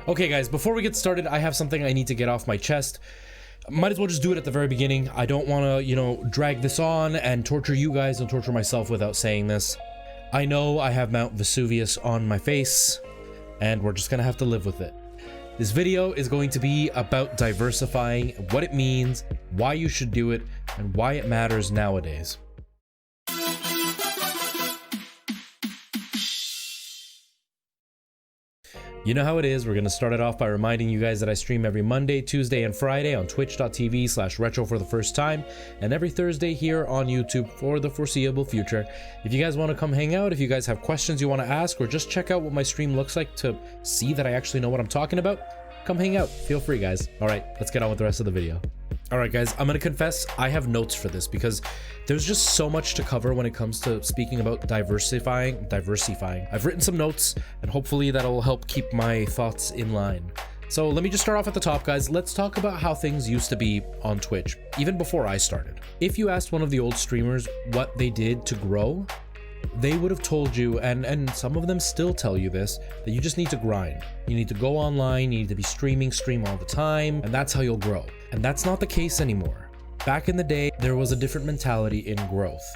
Okay guys, before we get started, I have something I need to get off my chest. Might as well just do it at the very beginning. I don't want to, drag this on and torture you guys and torture myself without saying this. I know I have Mount Vesuvius on my face, and we're just gonna have to live with it. This video is going to be about diversifying, what it means, why you should do it, and why it matters nowadays. You know how it is. We're going to start it off by reminding you guys that I stream every Monday, Tuesday, and Friday on twitch.tv/retro for the first time, and every Thursday here on YouTube for the foreseeable future. If you guys want to come hang out, if you guys have questions you want to ask, or just check out what my stream looks like to see that I actually know what I'm talking about, come hang out. Feel free, guys. All right, let's get on with the rest of the video. All right, guys, I'm going to confess I have notes for this because there's just so much to cover when it comes to speaking about diversifying. I've written some notes, and hopefully that'll help keep my thoughts in line. So let me just start off at the top, guys. Let's talk about how things used to be on Twitch, even before I started. If you asked one of the old streamers what they did to grow, they would have told you, and some of them still tell you this, that you just need to grind. You need to go online, you need to be stream all the time, and that's how you'll grow. And that's not the case anymore. Back in the day, there was a different mentality in growth.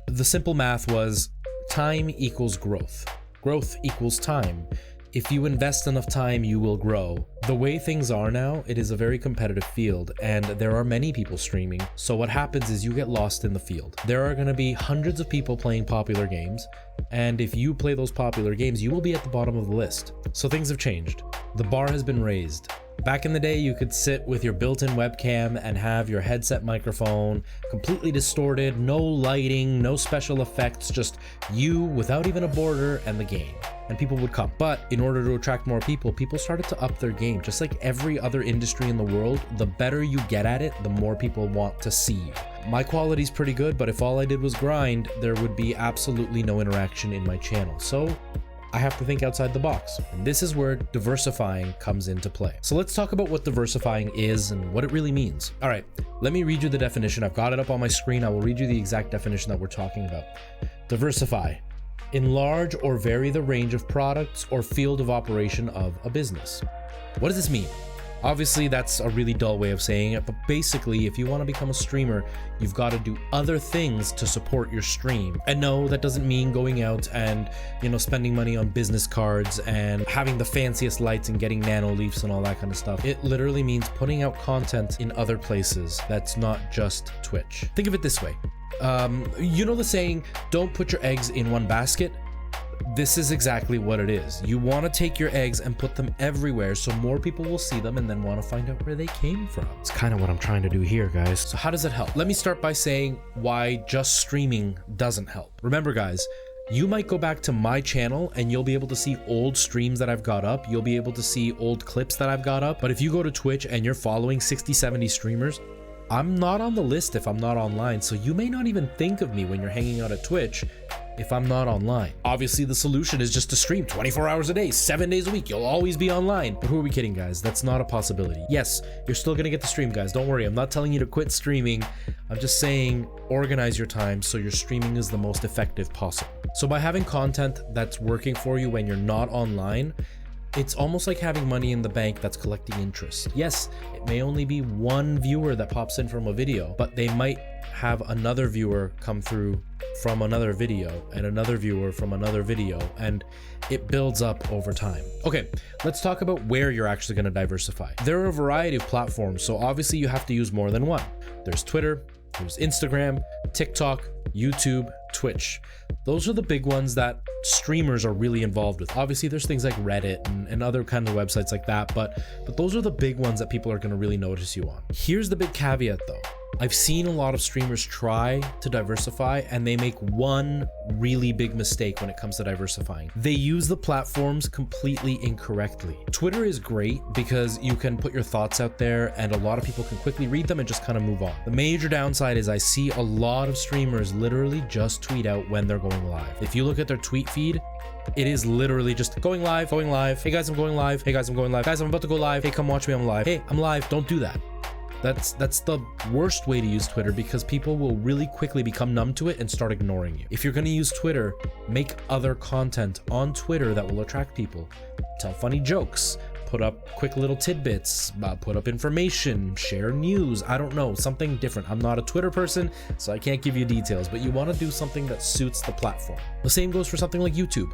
The simple math was time equals growth. Growth equals time. If you invest enough time, you will grow. The way things are now, it is a very competitive field, and there are many people streaming. So what happens is you get lost in the field. There are going to be hundreds of people playing popular games, and if you play those popular games, you will be at the bottom of the list. So things have changed. The bar has been raised. Back in the day, you could sit with your built-in webcam and have your headset microphone completely distorted, no lighting, no special effects, just you without even a border and the game. And people would come. But in order to attract more people, people started to up their game. Just like every other industry in the world, the better you get at it, the more people want to see you. My quality's pretty good, but if all I did was grind, there would be absolutely no interaction in my channel. So I have to think outside the box. And this is where diversifying comes into play. So let's talk about what diversifying is and what it really means. All right, let me read you the definition. I've got it up on my screen. I will read you the exact definition that we're talking about. Diversify. Enlarge or vary the range of products or field of operation of a business. What does this mean? Obviously, that's a really dull way of saying it, but basically, if you want to become a streamer, you've got to do other things to support your stream. And no, that doesn't mean going out and, spending money on business cards and having the fanciest lights and getting nano leafs and all that kind of stuff. It literally means putting out content in other places that's not just Twitch. Think of it this way. You know the saying, don't put your eggs in one basket? This is exactly what it is. You want to take your eggs and put them everywhere so more people will see them and then want to find out where they came from. It's kind of what I'm trying to do here, guys. So how does it help? Let me start by saying why just streaming doesn't help. Remember, guys, you might go back to my channel and you'll be able to see old streams that I've got up. You'll be able to see old clips that I've got up. But if you go to Twitch and you're following 60, 70 streamers, I'm not on the list if I'm not online, so you may not even think of me when you're hanging out at Twitch if I'm not online. Obviously, the solution is just to stream 24 hours a day, 7 days a week. You'll always be online. But who are we kidding, guys? That's not a possibility. Yes, you're still gonna get the stream, guys. Don't worry. I'm not telling you to quit streaming. I'm just saying organize your time so your streaming is the most effective possible. So by having content that's working for you when you're not online, it's almost like having money in the bank that's collecting interest. Yes, it may only be one viewer that pops in from a video, but they might have another viewer come through from another video and another viewer from another video, and it builds up over time. Okay, let's talk about where you're actually going to diversify. There are a variety of platforms, so obviously you have to use more than one. There's Twitter, there's Instagram, TikTok, YouTube, Twitch. Those are the big ones that streamers are really involved with. Obviously, there's things like Reddit and other kinds of websites like that, but those are the big ones that people are going to really notice you on. Here's the big caveat though. I've seen a lot of streamers try to diversify and they make one really big mistake when it comes to diversifying. They use the platforms completely incorrectly. Twitter is great because you can put your thoughts out there and a lot of people can quickly read them and just kind of move on. The major downside is I see a lot of streamers literally just tweet out when they're going live. If you look at their tweet feed, it is literally just going live. Hey guys, I'm going live. Hey guys, I'm going live. Guys, I'm about to go live. Hey, come watch me, I'm live. Hey, I'm live. Don't do that. That's the worst way to use Twitter because people will really quickly become numb to it and start ignoring you. If you're going to use Twitter, make other content on Twitter that will attract people. Tell funny jokes, put up quick little tidbits, put up information, share news. I don't know, something different. I'm not a Twitter person, so I can't give you details, but you want to do something that suits the platform. The same goes for something like YouTube.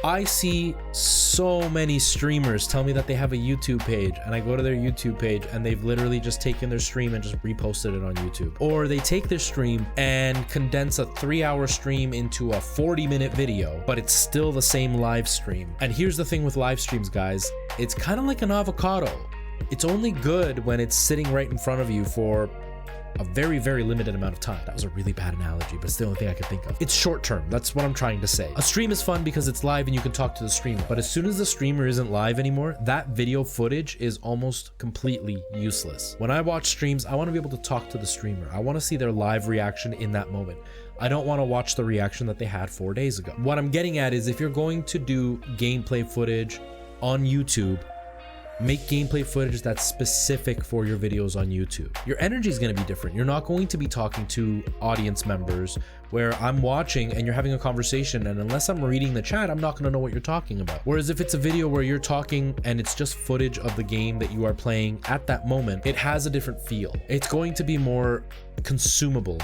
I see so many streamers tell me that they have a YouTube page, and I go to their YouTube page and they've literally just taken their stream and just reposted it on YouTube. Or they take their stream and condense a 3-hour stream into a 40-minute video, but it's still the same live stream. And here's the thing with live streams, guys. It's kind of like an avocado. It's only good when it's sitting right in front of you for a very, very limited amount of time. That was a really bad analogy, but it's the only thing I can think of. It's short term. That's what I'm trying to say. A stream is fun because it's live and you can talk to the streamer, but as soon as the streamer isn't live anymore, that video footage is almost completely useless. When I watch streams, I want to be able to talk to the streamer. I want to see their live reaction in that moment. I don't want to watch the reaction that they had 4 days ago. What I'm getting at is if you're going to do gameplay footage on YouTube, make gameplay footage that's specific for your videos on YouTube. Your energy is going to be different. You're not going to be talking to audience members where I'm watching and you're having a conversation, and unless I'm reading the chat, I'm not going to know what you're talking about. Whereas if it's a video where you're talking and it's just footage of the game that you are playing at that moment, it has a different feel. It's going to be more consumable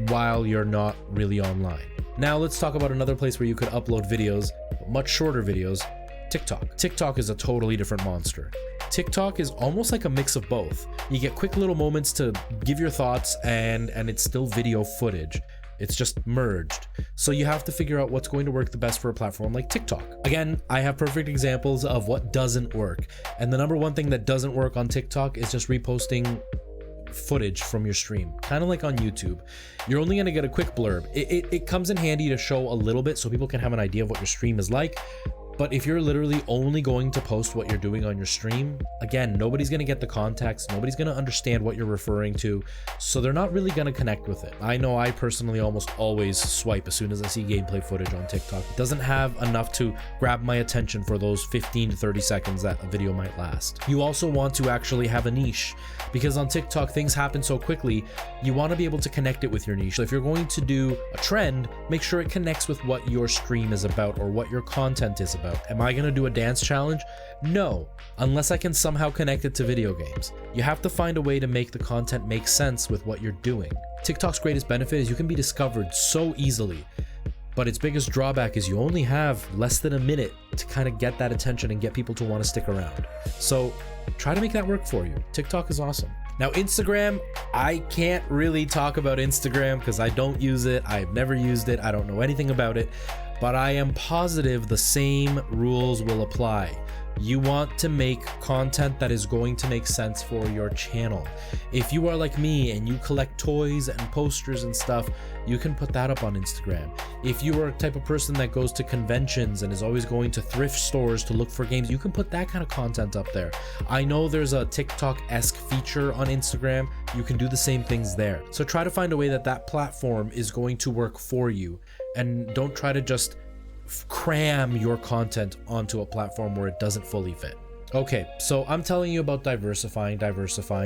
while you're not really online. Now let's talk about another place where you could upload videos, much shorter videos. TikTok. TikTok is a totally different monster. TikTok is almost like a mix of both. You get quick little moments to give your thoughts and it's still video footage. It's just merged. So you have to figure out what's going to work the best for a platform like TikTok. Again, I have perfect examples of what doesn't work. And the number one thing that doesn't work on TikTok is just reposting footage from your stream, kind of like on YouTube. You're only going to get a quick blurb. It comes in handy to show a little bit so people can have an idea of what your stream is like. But if you're literally only going to post what you're doing on your stream, again, nobody's going to get the context. Nobody's going to understand what you're referring to. So they're not really going to connect with it. I know I personally almost always swipe as soon as I see gameplay footage on TikTok. It doesn't have enough to grab my attention for those 15 to 30 seconds that a video might last. You also want to actually have a niche, because on TikTok, things happen so quickly. You want to be able to connect it with your niche. So if you're going to do a trend, make sure it connects with what your stream is about or what your content is about. Am I going to do a dance challenge? No, unless I can somehow connect it to video games. You have to find a way to make the content make sense with what you're doing. TikTok's greatest benefit is you can be discovered so easily, but its biggest drawback is you only have less than a minute to kind of get that attention and get people to want to stick around. So try to make that work for you. TikTok is awesome. Now, Instagram, I can't really talk about Instagram because I don't use it. I've never used it. I don't know anything about it. But I am positive the same rules will apply. You want to make content that is going to make sense for your channel. If you are like me and you collect toys and posters and stuff, you can put that up on Instagram. If you are a type of person that goes to conventions and is always going to thrift stores to look for games, you can put that kind of content up there. I know there's a TikTok-esque feature on Instagram. You can do the same things there. So try to find a way that that platform is going to work for you, and don't try to just cram your content onto a platform where it doesn't fully fit. Okay, so I'm telling you about diversifying,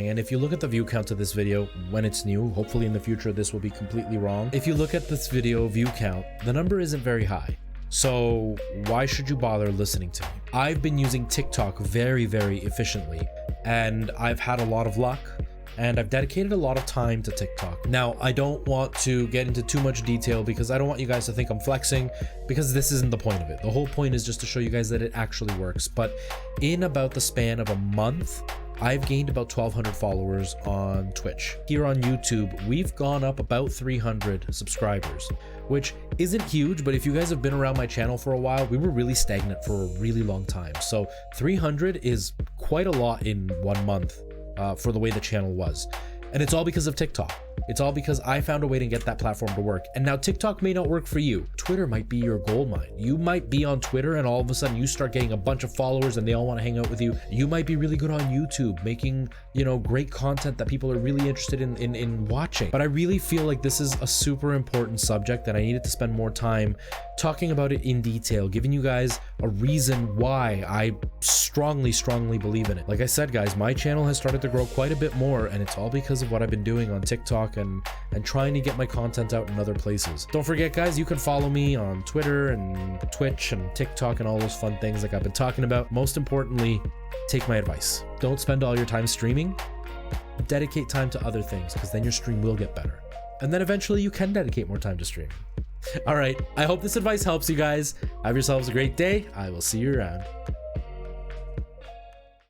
and if you look at the view count of this video when it's new, hopefully in the future this will be completely wrong. If you look at this video view count, the number isn't very high. So why should you bother listening to me? I've been using TikTok very, very efficiently, and I've had a lot of luck. And I've dedicated a lot of time to TikTok. Now, I don't want to get into too much detail because I don't want you guys to think I'm flexing, because this isn't the point of it. The whole point is just to show you guys that it actually works. But in about the span of a month, I've gained about 1,200 followers on Twitch. Here on YouTube, we've gone up about 300 subscribers, which isn't huge, but if you guys have been around my channel for a while, we were really stagnant for a really long time. So 300 is quite a lot in 1 month. For the way the channel was. And it's all because of TikTok. It's all because I found a way to get that platform to work. And now TikTok may not work for you. Twitter might be your gold mine. You might be on Twitter and all of a sudden you start getting a bunch of followers and they all want to hang out with you. You might be really good on YouTube, making, great content that people are really interested in watching. But I really feel like this is a super important subject and I needed to spend more time talking about it in detail, giving you guys a reason why I strongly believe in it. Like I said, guys, my channel has started to grow quite a bit more, and it's all because of what I've been doing on TikTok and trying to get my content out in other places. Don't forget, guys, you can follow me on Twitter and Twitch and TikTok and all those fun things like I've been talking about. Most importantly, take my advice. Don't spend all your time streaming. Dedicate time to other things, because then your stream will get better. And then eventually you can dedicate more time to streaming. All right, I hope this advice helps you guys. Have yourselves a great day. I will see you around.